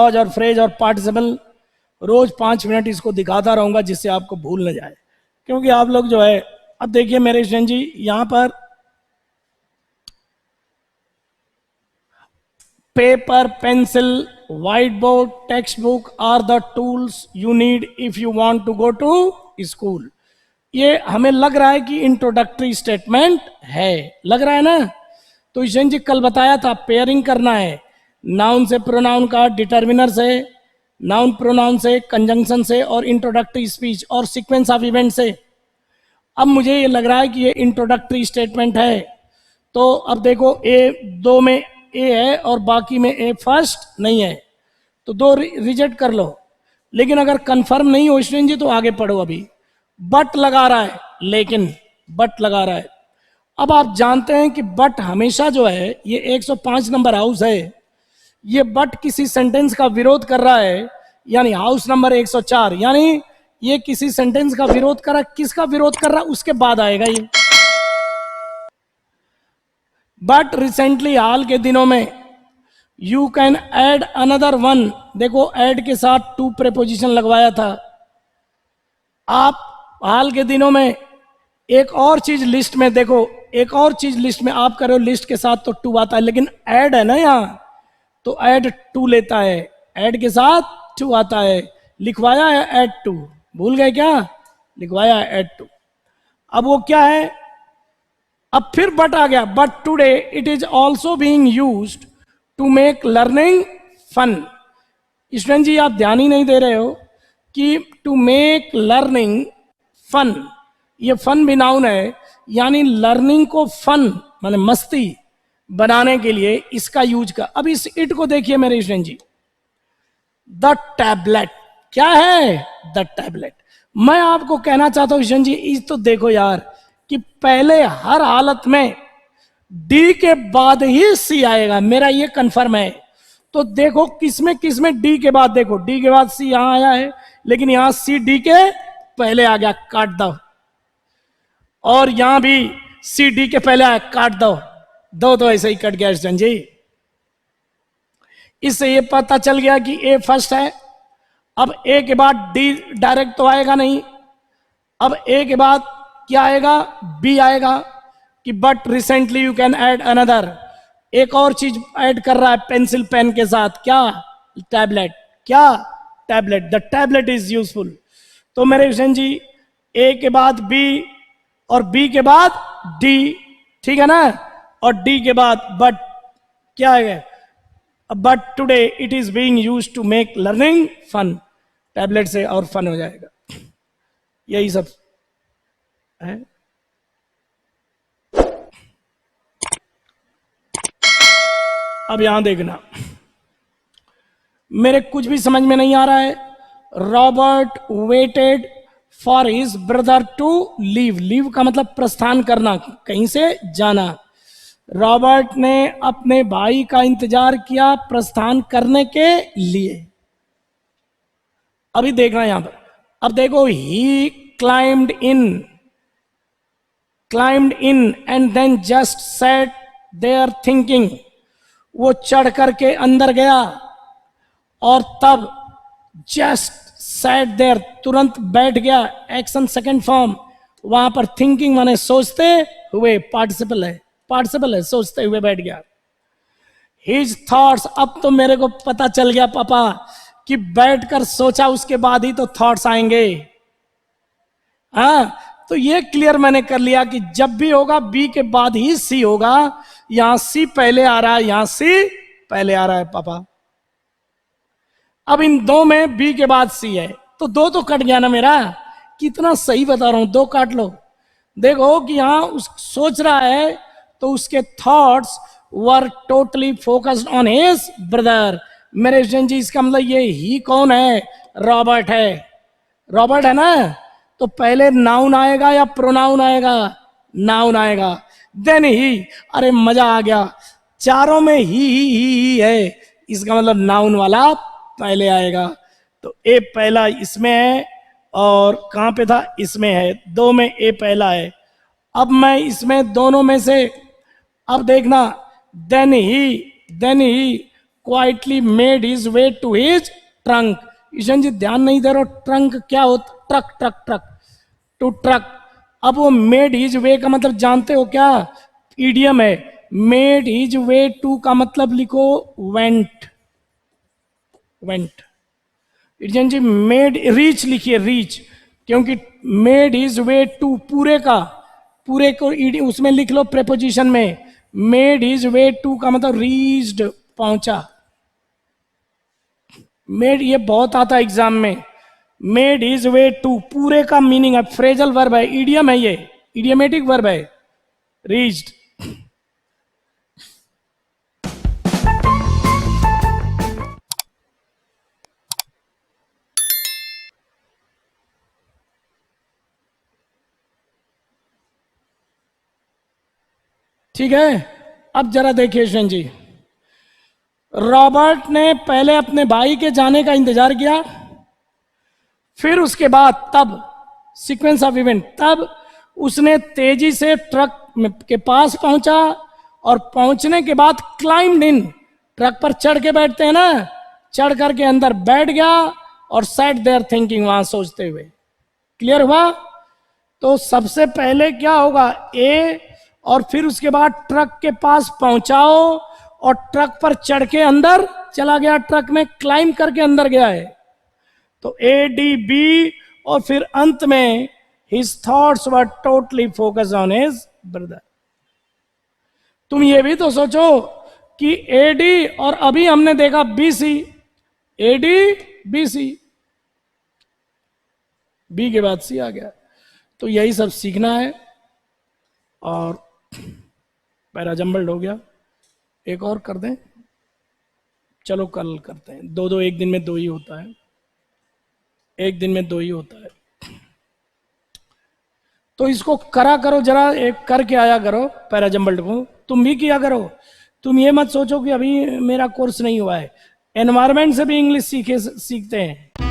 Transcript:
और फ्रेज और पार्टिसिपल रोज 5 मिनट इसको दिखाता रहूंगा जिससे आपको भूल न जाए, क्योंकि आप लोग जो है, अब देखिए मेरे स्टूडेंट जी, यहां पर paper, pencil, white board, text book are the tools you need if you want to go to school. ये हमें लग रहा है कि इंट्रोडक्टरी स्टेटमेंट है, लग रहा है ना। तो ईशन जी कल बताया था पेयरिंग करना है, नाउन से प्रोनाउन का, डिटर्मिनर से, नाउन प्रोनाउन से, कंजंक्शन से, और इंट्रोडक्टरी स्पीच और सीक्वेंस ऑफ इवेंट से। अब मुझे ये लग रहा है कि ये इंट्रोडक्टरी स्टेटमेंट है। तो अब देखो ए 2 में ए है और बाकी में ए फर्स्ट नहीं है, तो 2 रिजेक्ट कर लो। लेकिन अगर कंफर्म नहीं हो स्टूडेंट जी तो आगे पढ़ो। अभी बट लगा रहा है, लेकिन बट लगा रहा है। अब आप जानते हैं कि बट हमेशा जो है, ये 105 नंबर हाउस है, ये बट किसी सेंटेंस का विरोध कर रहा है, यानी हाउस नंबर 104, यानी ये किसी सेंटेंस का विरोध कर रहा है। किसका विरोध कर रहा है उसके बाद आएगा ये। बट रिसेंटली, हाल के दिनों में, you can add another one. देखो ऐड के साथ टू प्रेपोजिशन लगवाया था। आप हाल के दिनों में एक और चीज लिस्ट में देखो, एक और चीज लिस्ट में आप करो, लिस्ट के साथ तो टू आता है, लेकिन ऐड है ना यहां, तो ऐड टू लेता है, ऐड के साथ टू आता है। लिखवाया है ऐड टू, भूल गए क्या? लिखवाया है ऐड टू। अब वो क्या है, अब फिर बट आ गया। But today it is also being used to make learning fun. Student ji आप ध्यान ही नहीं दे रहे हो कि टू मेक लर्निंग फन, ये फन भी नाउन है, यानी लर्निंग को फन माने मस्ती बनाने के लिए इसका यूज कर। अब इस इट को देखिए मेरे स्टूडेंट जी, द टैबलेट क्या है? The tablet. मैं आपको कहना चाहता हूं स्टूडेंट जी, इस तो देखो यार कि पहले हर हालत में डी के बाद ही सी आएगा, मेरा ये कंफर्म है। तो देखो किसमें डी के बाद, देखो डी के बाद सी यहां आया है, लेकिन यहां सी डी के पहले आ गया, काट दो। और यहां भी सी डी के पहले आया, काट दो। दो तो ऐसे ही कट गया स्टूडेंट जी। इससे ये पता चल गया कि ए फर्स्ट है। अब ए के बाद डी डायरेक्ट तो आएगा नहीं, अब ए के बाद क्या आएगा? बी आएगा कि but recently you can add another. एक और चीज ऐड कर रहा है पेंसिल पेन के साथ, क्या? टैबलेट। क्या? Tablet. The tablet is useful. तो मेरे विजन जी ए के बाद बी और बी के बाद डी, ठीक है ना, और डी के बाद बट क्या है? But today it is being used to make learning fun. Tablet से और फन हो जाएगा, यही सब है। अब यहां देखना, मेरे कुछ भी समझ में नहीं आ रहा है। Robert waited for his brother to leave. Leave का मतलब प्रस्थान करना, कहीं से जाना। रॉबर्ट ने अपने भाई का इंतजार किया प्रस्थान करने के लिए। अभी देखना यहां पर, अब देखो, he climbed in and then just sat there thinking. वो चढ़ करके अंदर गया और तब जस्ट सैट देयर, तुरंत बैठ गया। एक्शन सेकंड फॉर्म, वहां पर थिंकिंग माने सोचते हुए, पार्टिसिपल है, सोचते हुए बैठ गया। हिज थॉट्स, अब तो मेरे को पता चल गया पापा कि बैठकर सोचा उसके बाद ही तो थॉट्स आएंगे। हाँ, तो ये क्लियर मैंने कर लिया कि जब भी होगा बी के बाद ही सी होगा। यहां सी पहले आ रहा है, यहां सी पहले आ रहा है पापा। अब इन दो में बी के बाद सी है, तो दो तो कट गया ना मेरा। कितना सही बता रहा हूं, दो काट लो। देखो कि यहां उस सोच रहा है तो उसके thoughts were totally focused on his brother. मेरे स्टूडेंट जी इसका मतलब ये ही कौन है? रॉबर्ट है। रॉबर्ट है ना, तो पहले नाउन आएगा या प्रोनाउन आएगा? नाउन आएगा, देन ही। अरे मजा आ गया, चारों में ही है, इसका मतलब नाउन वाला पहले आएगा। तो ए पहला इसमें है, और कहां पे था? इसमें है। दो में ए पहला है। अब मैं इसमें दोनों में से, अब देखना, then he quietly made his way to his trunk. Ishan ji ध्यान नहीं दे रहे हो, ट्रंक क्या होता? Truck truck truck, to truck. अब वो मेड हिज वे का मतलब जानते हो क्या? ईडियम है। मेड हिज वे टू का मतलब लिखो वेंट, वेंट। ईडियम जी मेड, रीच लिखिए रीच, क्योंकि मेड हिज वे टू पूरे का, पूरे को उसमें लिख लो प्रेपोजिशन में। मेड हिज वे टू का मतलब रीच्ड, पहुंचा। मेड ये बहुत आता है एग्जाम में। मेड हिज वे टू पूरे का मीनिंग है, फ्रेजल वर्ब है, ईडियम है, ये इडियमेटिक वर्ब है, रीच्ड। ठीक है, अब जरा देखिए श्वेन जी, रॉबर्ट ने पहले अपने भाई के जाने का इंतजार किया, फिर उसके बाद तब सीक्वेंस ऑफ इवेंट, तब उसने तेजी से ट्रक के पास पहुंचा और पहुंचने के बाद क्लाइम्ड इन, ट्रक पर चढ़ के बैठते हैं ना, चढ़ करके अंदर बैठ गया और सेट देयर थिंकिंग, वहां सोचते हुए। क्लियर हुआ? तो सबसे पहले क्या होगा? ए, और फिर उसके बाद ट्रक के पास पहुंचाओ और ट्रक पर चढ़ के अंदर चला गया, ट्रक में क्लाइम करके अंदर गया है। तो ए डी बी, और फिर अंत में his thoughts were totally focus on his brother. तुम ये भी तो सोचो कि एडी और अभी हमने देखा बीसी, एडी बीसी, बी के बाद सी आ गया। तो यही सब सीखना है। और पैरा जंबल्ड हो गया, एक और कर दें? चलो कल करते हैं, दो दो, एक दिन में दो ही होता है, एक दिन में दो ही होता है। तो इसको करा करो जरा, एक करके आया करो पैरा जंबल्ड को, तुम भी किया करो। तुम ये मत सोचो कि अभी मेरा कोर्स नहीं हुआ है, एनवायरमेंट से भी इंग्लिश सीखते हैं।